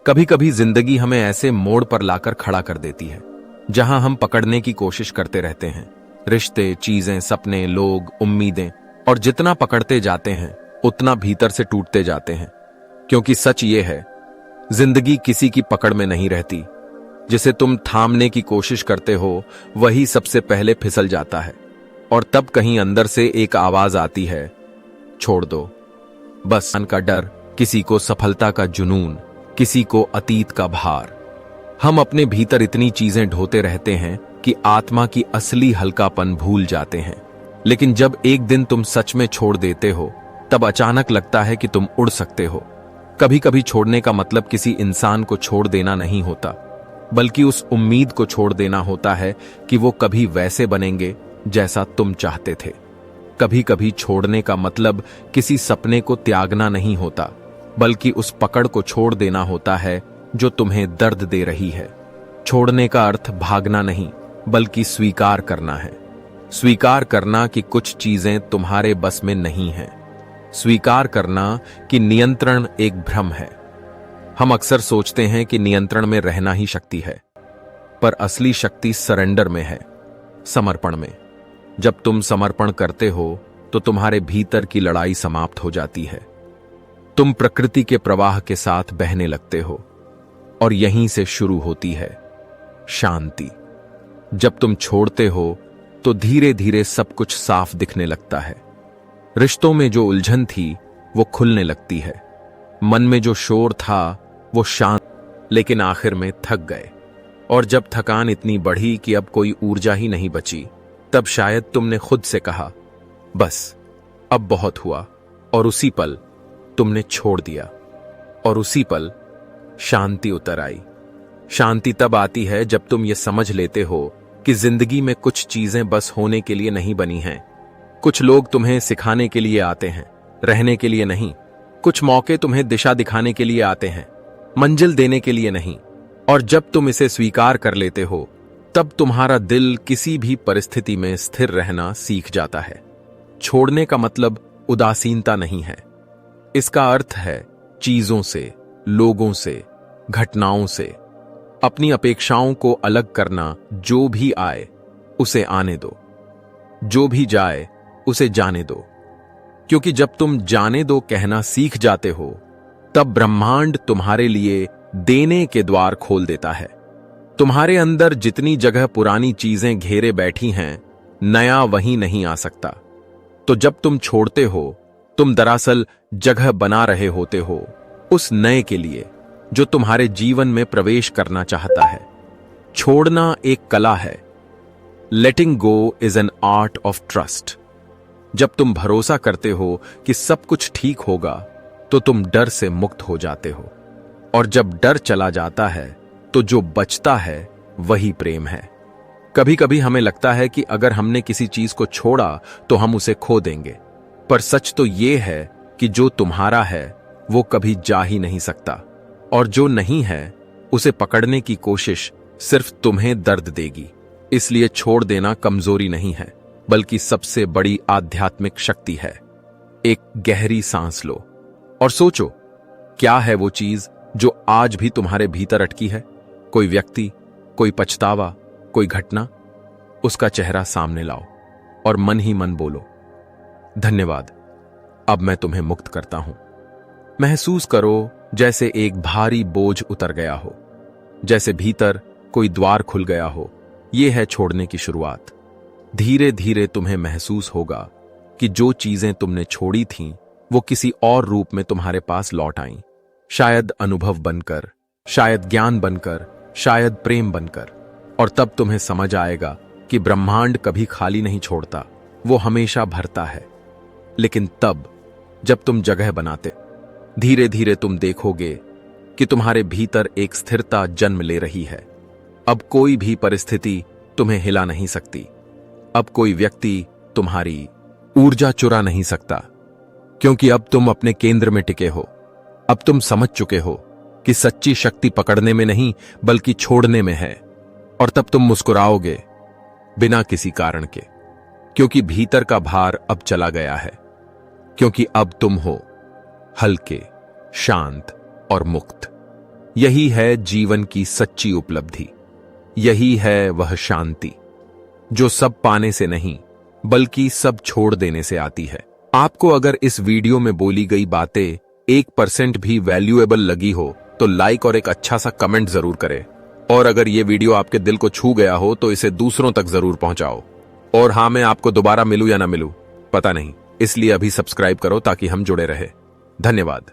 कभी कभी जिंदगी हमें ऐसे मोड़ पर लाकर खड़ा कर देती है जहां हम पकड़ने की कोशिश करते रहते हैं। रिश्ते, चीजें, सपने, लोग, उम्मीदें, और जितना पकड़ते जाते हैं उतना भीतर से टूटते जाते हैं। क्योंकि सच ये है, जिंदगी किसी की पकड़ में नहीं रहती। जिसे तुम थामने की कोशिश करते हो वही सबसे पहले फिसल जाता है। और तब कहीं अंदर से एक आवाज आती है, छोड़ दो। बस का डर, किसी को सफलता का जुनून, किसी को अतीत का भार। हम अपने भीतर इतनी चीजें ढोते रहते हैं कि आत्मा की असली हल्कापन भूल जाते हैं। लेकिन जब एक दिन तुम सच में छोड़ देते हो तब अचानक लगता है कि तुम उड़ सकते हो। कभी कभी छोड़ने का मतलब किसी इंसान को छोड़ देना नहीं होता, बल्कि उस उम्मीद को छोड़ देना होता है कि वो कभी वैसे बनेंगे जैसा तुम चाहते थे। कभी कभी छोड़ने का मतलब किसी सपने को त्यागना नहीं होता, बल्कि उस पकड़ को छोड़ देना होता है जो तुम्हें दर्द दे रही है। छोड़ने का अर्थ भागना नहीं, बल्कि स्वीकार करना है। स्वीकार करना कि कुछ चीजें तुम्हारे बस में नहीं हैं। स्वीकार करना कि नियंत्रण एक भ्रम है। हम अक्सर सोचते हैं कि नियंत्रण में रहना ही शक्ति है, पर असली शक्ति सरेंडर में है, समर्पण में। जब तुम समर्पण करते हो तो तुम्हारे भीतर की लड़ाई समाप्त हो जाती है। तुम प्रकृति के प्रवाह के साथ बहने लगते हो, और यहीं से शुरू होती है शांति। जब तुम छोड़ते हो तो धीरे धीरे सब कुछ साफ दिखने लगता है। रिश्तों में जो उलझन थी वो खुलने लगती है। मन में जो शोर था वो शांत, लेकिन आखिर में थक गए। और जब थकान इतनी बढ़ी कि अब कोई ऊर्जा ही नहीं बची, तब शायद तुमने खुद से कहा, बस अब बहुत हुआ। और उसी पल तुमने छोड़ दिया, और उसी पल शांति उतर आई। शांति तब आती है जब तुम ये समझ लेते हो कि जिंदगी में कुछ चीजें बस होने के लिए नहीं बनी हैं। कुछ लोग तुम्हें सिखाने के लिए आते हैं, रहने के लिए नहीं। कुछ मौके तुम्हें दिशा दिखाने के लिए आते हैं, मंजिल देने के लिए नहीं। और जब तुम इसे स्वीकार कर लेते हो तब तुम्हारा दिल किसी भी परिस्थिति में स्थिर रहना सीख जाता है। छोड़ने का मतलब उदासीनता नहीं है। इसका अर्थ है चीजों से, लोगों से, घटनाओं से अपनी अपेक्षाओं को अलग करना। जो भी आए उसे आने दो, जो भी जाए उसे जाने दो। क्योंकि जब तुम जाने दो कहना सीख जाते हो, तब ब्रह्मांड तुम्हारे लिए देने के द्वार खोल देता है। तुम्हारे अंदर जितनी जगह पुरानी चीजें घेरे बैठी हैं, नया वहीं नहीं आ सकता। तो जब तुम छोड़ते हो, तुम दरअसल जगह बना रहे होते हो उस नए के लिए जो तुम्हारे जीवन में प्रवेश करना चाहता है। छोड़ना एक कला है। Letting go is an art of trust. जब तुम भरोसा करते हो कि सब कुछ ठीक होगा, तो तुम डर से मुक्त हो जाते हो। और जब डर चला जाता है तो जो बचता है वही प्रेम है। कभी कभी हमें लगता है कि अगर हमने किसी चीज को छोड़ा तो हम उसे खो देंगे, पर सच तो ये है कि जो तुम्हारा है वो कभी जा ही नहीं सकता, और जो नहीं है उसे पकड़ने की कोशिश सिर्फ तुम्हें दर्द देगी। इसलिए छोड़ देना कमजोरी नहीं है, बल्कि सबसे बड़ी आध्यात्मिक शक्ति है। एक गहरी सांस लो और सोचो, क्या है वो चीज जो आज भी तुम्हारे भीतर अटकी है? कोई व्यक्ति, कोई पछतावा, कोई घटना? उसका चेहरा सामने लाओ और मन ही मन बोलो, धन्यवाद, अब मैं तुम्हें मुक्त करता हूं। महसूस करो जैसे एक भारी बोझ उतर गया हो, जैसे भीतर कोई द्वार खुल गया हो। यह है छोड़ने की शुरुआत। धीरे धीरे तुम्हें महसूस होगा कि जो चीजें तुमने छोड़ी थीं वो किसी और रूप में तुम्हारे पास लौट आईं। शायद अनुभव बनकर, शायद ज्ञान बनकर, शायद प्रेम बनकर। और तब तुम्हें समझ आएगा कि ब्रह्मांड कभी खाली नहीं छोड़ता, वो हमेशा भरता है। लेकिन तब जब तुम जगह बनाते, धीरे धीरे तुम देखोगे कि तुम्हारे भीतर एक स्थिरता जन्म ले रही है। अब कोई भी परिस्थिति तुम्हें हिला नहीं सकती। अब कोई व्यक्ति तुम्हारी ऊर्जा चुरा नहीं सकता, क्योंकि अब तुम अपने केंद्र में टिके हो। अब तुम समझ चुके हो कि सच्ची शक्ति पकड़ने में नहीं बल्कि छोड़ने में है। और तब तुम मुस्कुराओगे बिना किसी कारण के, क्योंकि भीतर का भार अब चला गया है। क्योंकि अब तुम हो हल्के, शांत और मुक्त। यही है जीवन की सच्ची उपलब्धि। यही है वह शांति जो सब पाने से नहीं बल्कि सब छोड़ देने से आती है। आपको अगर इस वीडियो में बोली गई बातें 1% भी वैल्यूएबल लगी हो तो लाइक और एक अच्छा सा कमेंट जरूर करें। और अगर ये वीडियो आपके दिल को छू गया हो तो इसे दूसरों तक जरूर पहुंचाओ। और हाँ, मैं आपको दोबारा मिलूं या ना मिलूं पता नहीं, इसलिए अभी सब्सक्राइब करो ताकि हम जुड़े रहे। धन्यवाद।